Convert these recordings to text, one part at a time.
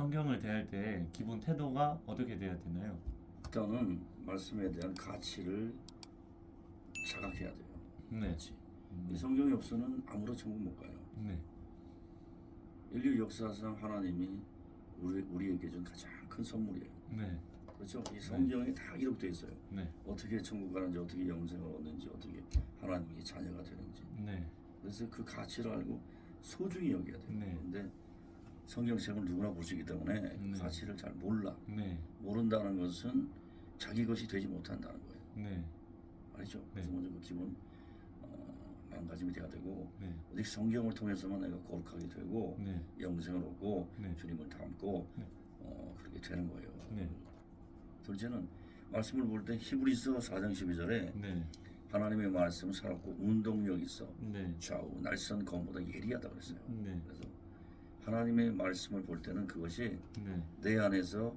성경을 대할 때 기본 태도가 어떻게 돼야 되나요? 일단은 말씀에 대한 가치를 자각해야 돼요. 네. 가치. 이 성경이 없으면 아무런 천국 못 가요. 네. 인류 역사상 하나님이 우리에게 준 가장 큰 선물이에요. 네. 그렇죠? 이 성경에 다 기록되어 있어요. 네. 어떻게 천국 가는지, 어떻게 영생을 얻는지, 어떻게 하나님의 자녀가 되는지. 네. 그래서 그 가치를 알고 소중히 여겨야 돼요. 네. 근데 성경책을 누구나 보시기 때문에 네. 가치를 잘 몰라. 네. 모른다는 것은 자기 것이 되지 못한다는 거예요. 네. 알죠? 네. 그래서 먼저 그 기본 마음가짐이 돼야 되고, 네. 오직 성경을 통해서만 내가 거룩하게 되고 네. 영생을 얻고 네. 주님을 닮고 네. 그렇게 되는 거예요. 네. 둘째는 말씀을 볼 때 히브리서 4장 12절에 네. 하나님의 말씀은 살았고 운동력 있어 네. 좌우 날선 검보다 예리하다 그랬어요. 네. 그래서 하나님의 말씀을 볼 때는 그것이 네. 내 안에서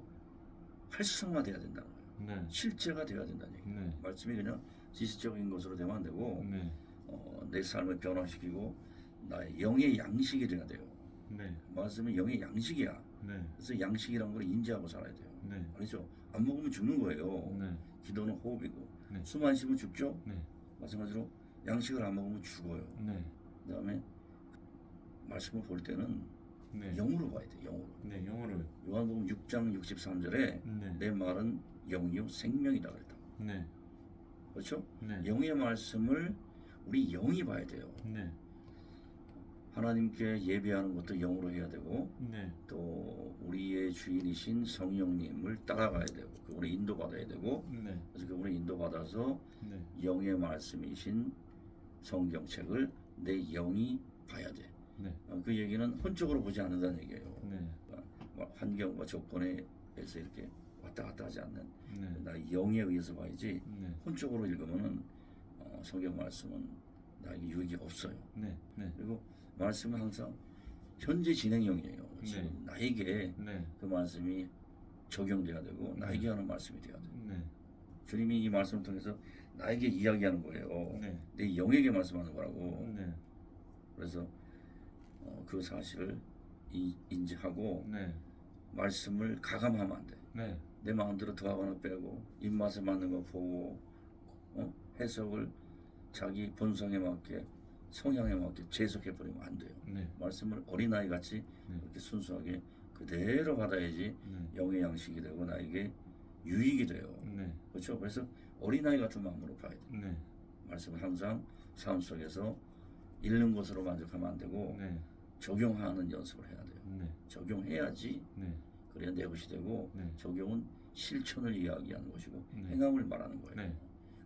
활성화돼야 된다는 거예요. 네. 실제가 돼야 된다는 얘기예요. 네. 말씀이 그냥 지식적인 것으로 되면 안 되고 네. 내 삶을 변화시키고 나의 영의 양식이 돼야 돼요. 네. 말씀은 영의 양식이야. 네. 그래서 양식이란 걸 인지하고 살아야 돼요. 네. 아니죠? 안 먹으면 죽는 거예요. 네. 기도는 호흡이고 네. 숨 안 쉬면 죽죠? 네. 마찬가지로 양식을 안 먹으면 죽어요. 네. 그 다음에 말씀을 볼 때는 네. 영으로 봐야 돼. 영으로. 네. 영어로. 요한복음 6장 63절에 네. 내 말은 영이요 생명이다 그랬다. 네. 그렇죠? 네. 영의 말씀을 우리 영이 봐야 돼요. 네. 하나님께 예배하는 것도 영으로 해야 되고 네. 또 우리의 주인이신 성령님을 따라가야 되고 그분의 인도받아야 되고 네. 그래서 그분의 인도받아서 네. 영의 영의 말씀이신 성경책을 내 영이 봐야 돼. 네. 그 얘기는 혼적으로 보지 않는다는 얘기예요. 네. 환경과 조건에 의해서 이렇게 왔다 갔다 하지 않는 네. 나의 영에 의해서 봐야지 네. 혼적으로 읽으면은 성경 말씀은 나에게 유익이 없어요. 네. 네. 그리고 말씀은 항상 현재 진행형이에요. 지금 네. 나에게 네. 그 말씀이 적용돼야 되고 나에게 하는 말씀이 돼야 돼요. 네. 주님이 이 말씀을 통해서 나에게 이야기하는 거예요. 네. 내 영에게 말씀하는 거라고. 네. 그래서 그 사실을 인지하고 네. 말씀을 가감하면 안 돼. 네. 내 마음대로 더하거나 빼고 입맛에 맞는 거 보고 해석을 자기 본성에 맞게 성향에 맞게 재해석해버리면 안 돼요. 네. 말씀을 어린아이 같이 네. 이렇게 순수하게 그대로 받아야지 네. 영의 양식이 되고 나에게 유익이 돼요. 네. 그렇죠? 그래서 어린아이 같은 마음으로 봐야 돼요. 네. 말씀을 항상 삶 속에서 읽는 것으로 만족하면 안 되고 네. 적용하는 연습을 해야 돼요. 네. 적용해야지 네. 그래야 내 것이 되고 네. 적용은 실천을 이야기하는 것이고 네. 행함을 말하는 거예요. 네.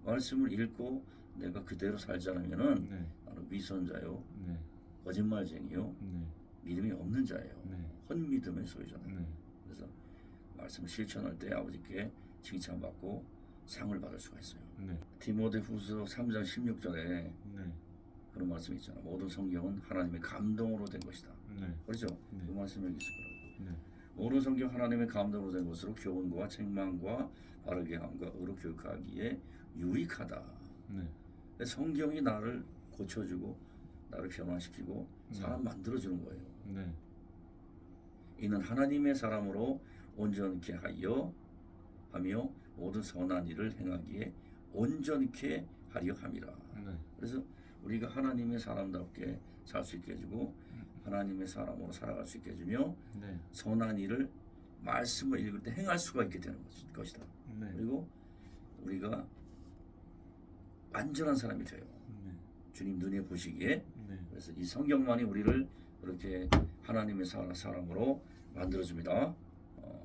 말씀을 읽고 내가 그대로 살지 않으면은 네. 나는 위선자요, 네. 거짓말쟁이요, 네. 믿음이 없는 자예요. 네. 헛믿음의 소유잖아요. 네. 그래서 말씀을 실천할 때 아버지께 칭찬받고 상을 받을 수가 있어요. 네. 디모데후서 3장 16절에 네. 그런 말씀이 있잖아요. 모든 성경은 하나님의 감동으로 된 것이다. 네. 그렇죠? 네. 그 말씀이 여기 있을 거라고. 네. 모든 성경 하나님의 감동으로 된 것으로 교훈과 책망과 바르게 함과 의로 교육하기에 유익하다. 네. 성경이 나를 고쳐주고 나를 변화시키고 사람 만들어주는 거예요. 네. 이는 하나님의 사람으로 온전케 하며 모든 선한 일을 행하기에 온전케 하려 함이라. 네. 그래서 우리가 하나님의 사람답게 살 수 있게 해주고 하나님의 사람으로 살아갈 수 있게 해주며 네. 선한 일을 말씀을 읽을 때 행할 수가 있게 되는 것이다. 네. 그리고 우리가 완전한 사람이 돼요. 네. 주님 눈에 보시기에. 네. 그래서 이 성경만이 우리를 그렇게 하나님의 사람으로 만들어줍니다.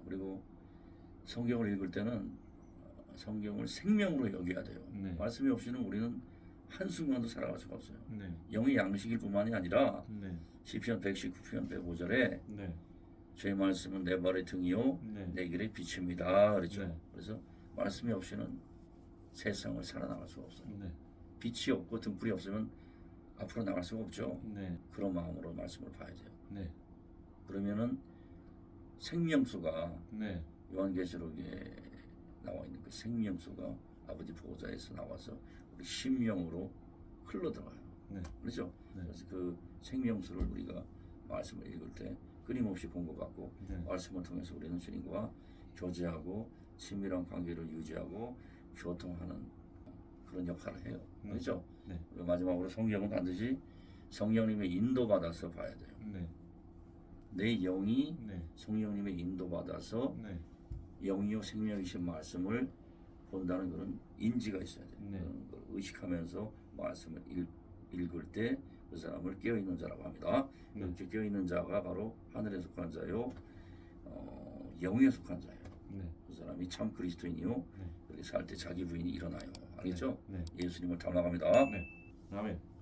그리고 성경을 읽을 때는 성경을 생명으로 여겨야 돼요. 네. 말씀이 없이는 우리는 한순간도 살아갈 수가 없어요. 네. 영의 양식일 뿐만이 아니라 네. 시편 119편 105절에 네. 제 말씀은 내 발의 등이요 네. 내 길의 빛입니다. 그렇죠. 네. 그래서 말씀이 없이는 세상을 살아나갈 수가 없어요. 네. 빛이 없고 등불이 없으면 앞으로 나갈 수가 없죠. 네. 그런 마음으로 말씀을 봐야 돼요. 네. 그러면은 생명수가 네. 요한계시록에 나와 있는 그 생명수가 아버지 보호자에서 나와서 우리 심령으로 흘러들어가요. 네. 그렇죠? 네. 그래서 그 생명수를 우리가 말씀을 읽을 때 끊임없이 본 것 같고 네. 말씀을 통해서 우리는 주님과 교제하고 친밀한 관계를 유지하고 교통하는 그런 역할을 해요. 그렇죠? 네. 그리고 마지막으로 성경은 반드시 성령님의 인도받아서 봐야 돼요. 네. 내 영이 네. 성령님의 인도받아서 네. 영이요 생명이신 말씀을 본다는 그런 인지가 있어야 돼요. 네. 그런 걸 의식하면서 말씀을 읽을 때 그 사람을 깨어있는 자라고 합니다. 네. 이렇게 깨어있는 자가 바로 하늘에 속한 자요, 영에 속한 자예요. 네. 그 사람이 참 그리스도인이요. 네. 여기 살 때 자기 부인이 일어나요. 알겠죠? 네. 예수님을 닮아갑니다. 네. 아멘.